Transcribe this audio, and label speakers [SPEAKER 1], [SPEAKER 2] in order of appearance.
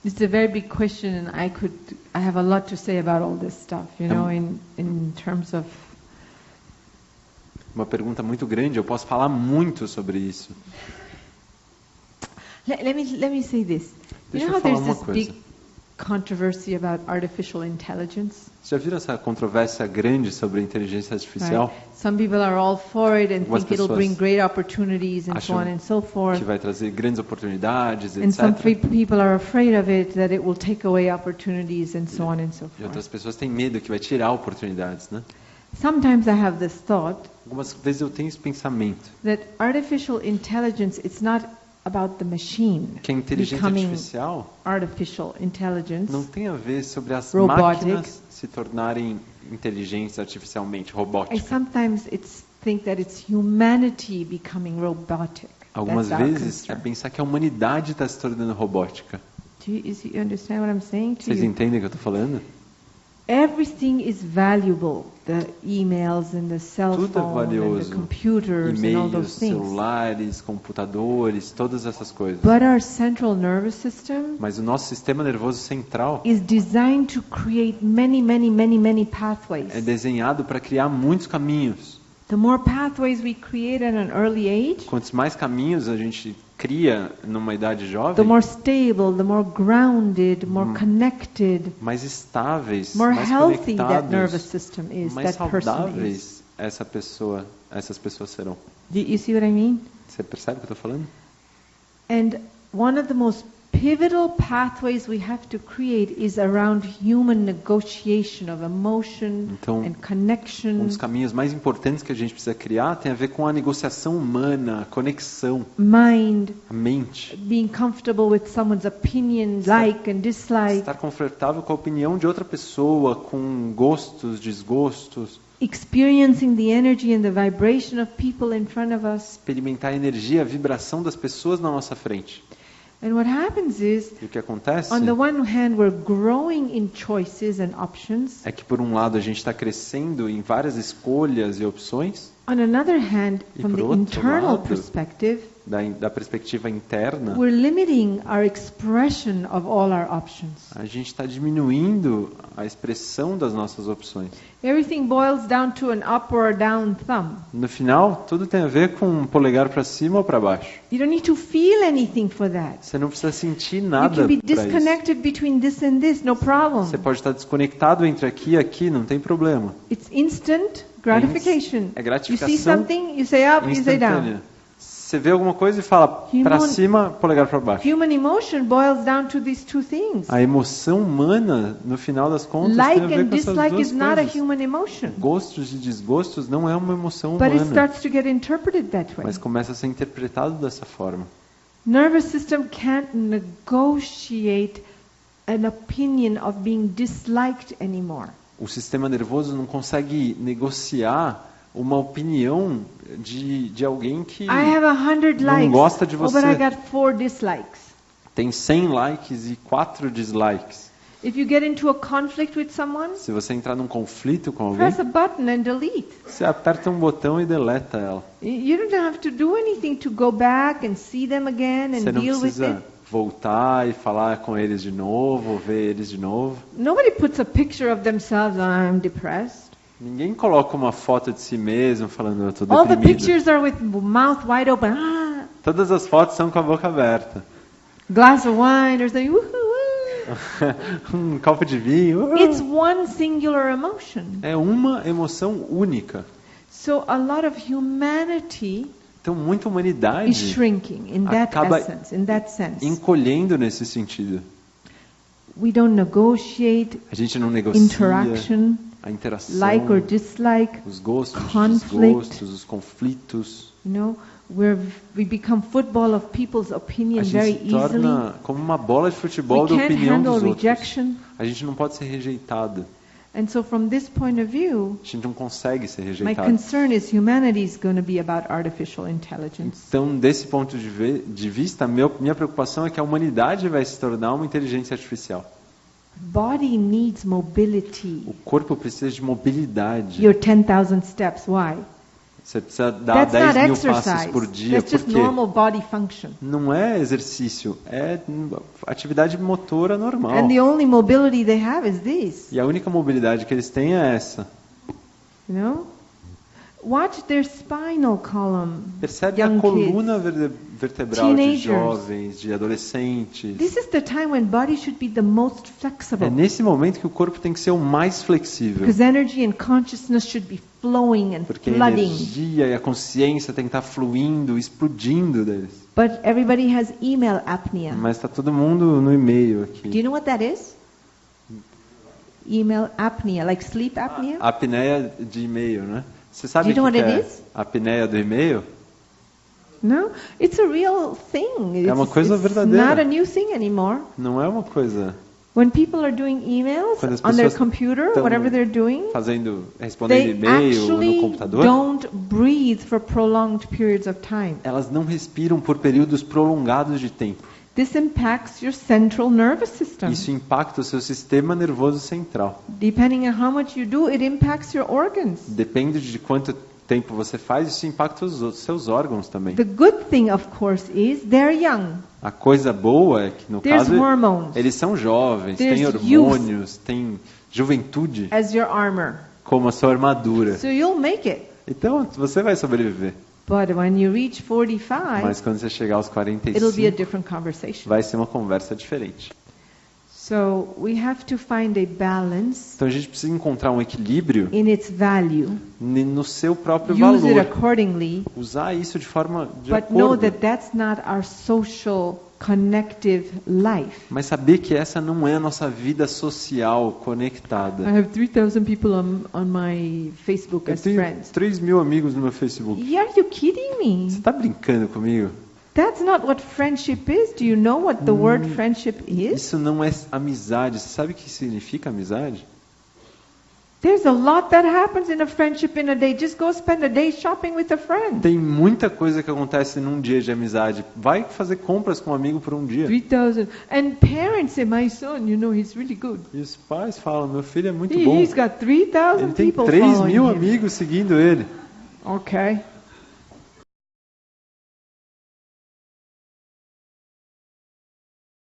[SPEAKER 1] It's a very big question, and I have a lot to say about all this stuff, you know, in terms of.
[SPEAKER 2] Uma pergunta muito grande, eu posso falar muito sobre isso.
[SPEAKER 1] Let me say this.
[SPEAKER 2] Deixa
[SPEAKER 1] You
[SPEAKER 2] eu
[SPEAKER 1] know how
[SPEAKER 2] falar
[SPEAKER 1] there's
[SPEAKER 2] uma
[SPEAKER 1] this
[SPEAKER 2] coisa.
[SPEAKER 1] big controversy about artificial intelligence?
[SPEAKER 2] Você já viram essa controvérsia grande sobre a inteligência artificial?
[SPEAKER 1] Right? Some people are all for it and
[SPEAKER 2] Algumas
[SPEAKER 1] think it'll
[SPEAKER 2] pessoas
[SPEAKER 1] bring great opportunities and so on and so forth.
[SPEAKER 2] Que vai trazer grandes oportunidades,
[SPEAKER 1] And some
[SPEAKER 2] etc.
[SPEAKER 1] people are afraid of it, that it will take away opportunities and so on and so
[SPEAKER 2] E outras
[SPEAKER 1] forth.
[SPEAKER 2] pessoas têm medo que vai tirar oportunidades, né?
[SPEAKER 1] Sometimes I have this thought
[SPEAKER 2] Algumas vezes eu tenho esse pensamento
[SPEAKER 1] that artificial intelligence, it's not about the machine
[SPEAKER 2] que a inteligência
[SPEAKER 1] becoming
[SPEAKER 2] artificial
[SPEAKER 1] artificial intelligence.
[SPEAKER 2] não tem a ver sobre as
[SPEAKER 1] Robotic.
[SPEAKER 2] máquinas se tornarem inteligentes artificialmente,
[SPEAKER 1] I
[SPEAKER 2] robóticas.
[SPEAKER 1] sometimes think that it's humanity becoming robotic.
[SPEAKER 2] Algumas
[SPEAKER 1] That's our
[SPEAKER 2] vezes é
[SPEAKER 1] concern.
[SPEAKER 2] pensar que a humanidade está se tornando robótica.
[SPEAKER 1] Do you understand what I'm saying to
[SPEAKER 2] Vocês
[SPEAKER 1] you?
[SPEAKER 2] entendem o que eu estou falando?
[SPEAKER 1] Everything is valuable. The emails and the cell
[SPEAKER 2] Tudo é
[SPEAKER 1] phone and
[SPEAKER 2] valioso.
[SPEAKER 1] the computers and all
[SPEAKER 2] E-mails,
[SPEAKER 1] those things.
[SPEAKER 2] celulares, computadores, todas essas coisas.
[SPEAKER 1] But our central nervous system
[SPEAKER 2] Mas o nosso sistema nervoso central
[SPEAKER 1] is designed to create many pathways.
[SPEAKER 2] é desenhado para criar muitos caminhos.
[SPEAKER 1] The more pathways we create at an early age,
[SPEAKER 2] Quantos mais caminhos a gente cria numa idade
[SPEAKER 1] the
[SPEAKER 2] jovem,
[SPEAKER 1] more stable, the more grounded, more connected,
[SPEAKER 2] mais estáveis,
[SPEAKER 1] more
[SPEAKER 2] mais
[SPEAKER 1] healthy that nervous
[SPEAKER 2] conectados,
[SPEAKER 1] system is,
[SPEAKER 2] mais
[SPEAKER 1] that person is.
[SPEAKER 2] saudáveis essas pessoas serão.
[SPEAKER 1] Do you see what I mean?
[SPEAKER 2] Você percebe o que eu estou falando?
[SPEAKER 1] And one of the most pivotal pathways we have to create is around human negotiation of emotion
[SPEAKER 2] Então,
[SPEAKER 1] and connection,
[SPEAKER 2] dos caminhos mais importantes que a gente precisa criar tem a ver com a negociação humana, a conexão,
[SPEAKER 1] mind,
[SPEAKER 2] a mente.
[SPEAKER 1] being comfortable with someone's opinion, like and dislike,
[SPEAKER 2] Estar confortável com a opinião de outra pessoa, com gostos, desgostos,
[SPEAKER 1] experiencing the energy and the vibration of people in front of us.
[SPEAKER 2] experimentar a energia, a vibração das pessoas na nossa frente.
[SPEAKER 1] And what happens is,
[SPEAKER 2] E o que acontece
[SPEAKER 1] on the one hand, we're growing in choices and options.
[SPEAKER 2] é que, por um lado, a gente está crescendo em várias escolhas e opções,
[SPEAKER 1] On another hand,
[SPEAKER 2] E
[SPEAKER 1] from
[SPEAKER 2] por
[SPEAKER 1] the
[SPEAKER 2] outro
[SPEAKER 1] internal
[SPEAKER 2] lado,
[SPEAKER 1] perspective,
[SPEAKER 2] da perspectiva interna,
[SPEAKER 1] we're limiting our expression of all our options.
[SPEAKER 2] a gente está diminuindo a expressão das nossas opções.
[SPEAKER 1] Everything boils down to an up or a down thumb.
[SPEAKER 2] No final, tudo tem a ver com um polegar para cima ou para baixo.
[SPEAKER 1] You don't need to feel anything for that.
[SPEAKER 2] Você não precisa sentir
[SPEAKER 1] You
[SPEAKER 2] nada
[SPEAKER 1] can be
[SPEAKER 2] para isso.
[SPEAKER 1] disconnected between this and this, no problem.
[SPEAKER 2] Você pode estar desconectado entre aqui e aqui, não tem problema.
[SPEAKER 1] It's instant gratification.
[SPEAKER 2] É
[SPEAKER 1] You
[SPEAKER 2] gratificação
[SPEAKER 1] see something, you say up, you say down.
[SPEAKER 2] instantânea. Você vê alguma coisa e fala para cima, polegar para baixo.
[SPEAKER 1] Human emotion boils down to these two things.
[SPEAKER 2] A emoção humana, no final das contas, tem a
[SPEAKER 1] Like
[SPEAKER 2] ver
[SPEAKER 1] and
[SPEAKER 2] com essas
[SPEAKER 1] dislike
[SPEAKER 2] duas
[SPEAKER 1] is not a
[SPEAKER 2] coisas.
[SPEAKER 1] human emotion,
[SPEAKER 2] Gostos e desgostos não é uma emoção
[SPEAKER 1] but it
[SPEAKER 2] humana,
[SPEAKER 1] starts to get interpreted that way.
[SPEAKER 2] mas começa a ser interpretado dessa forma.
[SPEAKER 1] Nervous system can't negotiate an opinion of being disliked anymore.
[SPEAKER 2] O sistema nervoso não consegue negociar uma opinião de alguém que
[SPEAKER 1] I have 100
[SPEAKER 2] não
[SPEAKER 1] likes,
[SPEAKER 2] gosta de
[SPEAKER 1] oh, but
[SPEAKER 2] você.
[SPEAKER 1] I got 4 dislikes.
[SPEAKER 2] Tem 100 likes e 4 dislikes.
[SPEAKER 1] If you get into a conflict with someone,
[SPEAKER 2] Se você entrar num conflito com alguém,
[SPEAKER 1] press a button and delete.
[SPEAKER 2] você aperta um botão e deleta ela.
[SPEAKER 1] You don't have to do anything to go back and see them again and
[SPEAKER 2] Você não
[SPEAKER 1] deal with
[SPEAKER 2] precisa
[SPEAKER 1] it.
[SPEAKER 2] voltar e falar com eles de novo, ou ver eles de novo.
[SPEAKER 1] Nobody puts a picture of themselves, I'm depressed.
[SPEAKER 2] Ninguém coloca uma foto de si mesmo falando eu tô
[SPEAKER 1] All the
[SPEAKER 2] deprimido.
[SPEAKER 1] pictures are with mouth wide open. Ah,
[SPEAKER 2] Todas as fotos são com a boca aberta.
[SPEAKER 1] glass of wine or something. Woohoo.
[SPEAKER 2] Um copo de vinho.
[SPEAKER 1] It's one singular emotion.
[SPEAKER 2] É uma emoção única.
[SPEAKER 1] So a lot of humanity
[SPEAKER 2] Então muita
[SPEAKER 1] is
[SPEAKER 2] humanidade
[SPEAKER 1] shrinking in that
[SPEAKER 2] acaba
[SPEAKER 1] essence, in that sense.
[SPEAKER 2] encolhendo nesse sentido.
[SPEAKER 1] We don't negotiate
[SPEAKER 2] A gente não negocia
[SPEAKER 1] interaction,
[SPEAKER 2] a interação,
[SPEAKER 1] like or dislike,
[SPEAKER 2] os gostos, os
[SPEAKER 1] conflict.
[SPEAKER 2] desgostos, os conflitos.
[SPEAKER 1] you know, we become football of people's
[SPEAKER 2] A
[SPEAKER 1] opinion
[SPEAKER 2] gente
[SPEAKER 1] very
[SPEAKER 2] se torna
[SPEAKER 1] easily.
[SPEAKER 2] como uma bola de futebol
[SPEAKER 1] We
[SPEAKER 2] da
[SPEAKER 1] can't
[SPEAKER 2] opinião
[SPEAKER 1] handle
[SPEAKER 2] dos outros.
[SPEAKER 1] rejection.
[SPEAKER 2] A gente não pode ser rejeitado.
[SPEAKER 1] And so from this point of view,
[SPEAKER 2] A gente não consegue ser
[SPEAKER 1] my
[SPEAKER 2] rejeitado.
[SPEAKER 1] concern is humanity is going to be about artificial intelligence.
[SPEAKER 2] Então, desse ponto de vista, minha preocupação é que a humanidade vai se tornar uma inteligência artificial.
[SPEAKER 1] Body needs mobility.
[SPEAKER 2] O corpo precisa de mobilidade.
[SPEAKER 1] Your 10,000 steps, why?
[SPEAKER 2] Você precisa dar
[SPEAKER 1] That's not
[SPEAKER 2] 10 mil passos
[SPEAKER 1] exercise.
[SPEAKER 2] por dia,
[SPEAKER 1] That's just
[SPEAKER 2] por quê?
[SPEAKER 1] normal body function.
[SPEAKER 2] Não é exercício, é atividade motora normal.
[SPEAKER 1] And the only mobility they have is this.
[SPEAKER 2] E a única mobilidade que eles têm é essa.
[SPEAKER 1] You know? Watch their spinal column.
[SPEAKER 2] Percebe
[SPEAKER 1] Young
[SPEAKER 2] a coluna
[SPEAKER 1] kids.
[SPEAKER 2] vertebral de
[SPEAKER 1] Teenagers.
[SPEAKER 2] jovens, de adolescentes.
[SPEAKER 1] This is the time when body should be the most
[SPEAKER 2] É
[SPEAKER 1] flexible.
[SPEAKER 2] nesse momento que o corpo tem que ser o mais flexível.
[SPEAKER 1] Because energy and consciousness should be flowing and
[SPEAKER 2] Porque a
[SPEAKER 1] flooding.
[SPEAKER 2] energia e a consciência tem que estar fluindo, explodindo deles.
[SPEAKER 1] But everybody has email apnea.
[SPEAKER 2] Mas está todo mundo no e-mail
[SPEAKER 1] Do
[SPEAKER 2] aqui.
[SPEAKER 1] you know what that is? Email apnea, like sleep apnea?
[SPEAKER 2] A apneia de e-mail, né? Você sabe
[SPEAKER 1] Do you know
[SPEAKER 2] o que
[SPEAKER 1] what it
[SPEAKER 2] é
[SPEAKER 1] is?
[SPEAKER 2] a apneia do e-mail?
[SPEAKER 1] No, it's a real thing.
[SPEAKER 2] É uma coisa
[SPEAKER 1] it's
[SPEAKER 2] verdadeira.
[SPEAKER 1] not a new thing anymore.
[SPEAKER 2] Não é uma coisa
[SPEAKER 1] When people are doing emails
[SPEAKER 2] Quando as
[SPEAKER 1] on their
[SPEAKER 2] pessoas
[SPEAKER 1] computer,
[SPEAKER 2] tão
[SPEAKER 1] whatever they're doing,
[SPEAKER 2] respondendo
[SPEAKER 1] they
[SPEAKER 2] e-mail no
[SPEAKER 1] actually
[SPEAKER 2] computador.
[SPEAKER 1] don't breathe for prolonged periods of time.
[SPEAKER 2] Elas não respiram por períodos prolongados de tempo.
[SPEAKER 1] This impacts your central nervous system.
[SPEAKER 2] Isso impacta o seu sistema nervoso central.
[SPEAKER 1] Depending on how much you do, it impacts your organs.
[SPEAKER 2] Depende de quanto tempo você faz, isso impacta os seus órgãos também.
[SPEAKER 1] The good thing, of course, is they're young.
[SPEAKER 2] A coisa boa é que, no
[SPEAKER 1] There's
[SPEAKER 2] caso,
[SPEAKER 1] hormones
[SPEAKER 2] eles são jovens,
[SPEAKER 1] There's
[SPEAKER 2] têm hormônios, têm juventude
[SPEAKER 1] as your armor.
[SPEAKER 2] como a sua armadura.
[SPEAKER 1] So you'll make it.
[SPEAKER 2] Então, você vai sobreviver.
[SPEAKER 1] But when you reach 45,
[SPEAKER 2] Mas quando você chegar aos
[SPEAKER 1] it'll be a
[SPEAKER 2] 45,
[SPEAKER 1] different conversation.
[SPEAKER 2] vai ser uma conversa diferente.
[SPEAKER 1] So we have to find a balance
[SPEAKER 2] Então, a gente precisa encontrar um equilíbrio
[SPEAKER 1] in its value.
[SPEAKER 2] no seu próprio
[SPEAKER 1] Use it
[SPEAKER 2] valor.
[SPEAKER 1] accordingly,
[SPEAKER 2] Usar isso de forma de
[SPEAKER 1] but know
[SPEAKER 2] acordo.
[SPEAKER 1] that that's not our social connective life.
[SPEAKER 2] Mas saber que essa não é a nossa vida social conectada.
[SPEAKER 1] I have 3,000 people on my Facebook
[SPEAKER 2] Eu
[SPEAKER 1] as
[SPEAKER 2] tenho
[SPEAKER 1] friends.
[SPEAKER 2] 3 mil amigos no meu Facebook.
[SPEAKER 1] Are you kidding me?
[SPEAKER 2] Você está brincando comigo?
[SPEAKER 1] That's not what friendship is. Do you know what the word friendship is?
[SPEAKER 2] Isso não é amizade. Você sabe o que significa amizade?
[SPEAKER 1] There's a lot that happens in a friendship in a day. Just go spend a day shopping with a friend.
[SPEAKER 2] Tem muita coisa que acontece num dia de amizade. Vai fazer compras com um amigo por um dia.
[SPEAKER 1] 3,000. And parents say, my son, you know, he's really good.
[SPEAKER 2] E os pais falam, meu filho é muito bom.
[SPEAKER 1] He's got 3,000
[SPEAKER 2] Ele tem
[SPEAKER 1] people
[SPEAKER 2] 3
[SPEAKER 1] following
[SPEAKER 2] mil
[SPEAKER 1] him.
[SPEAKER 2] amigos seguindo ele.
[SPEAKER 1] Okay.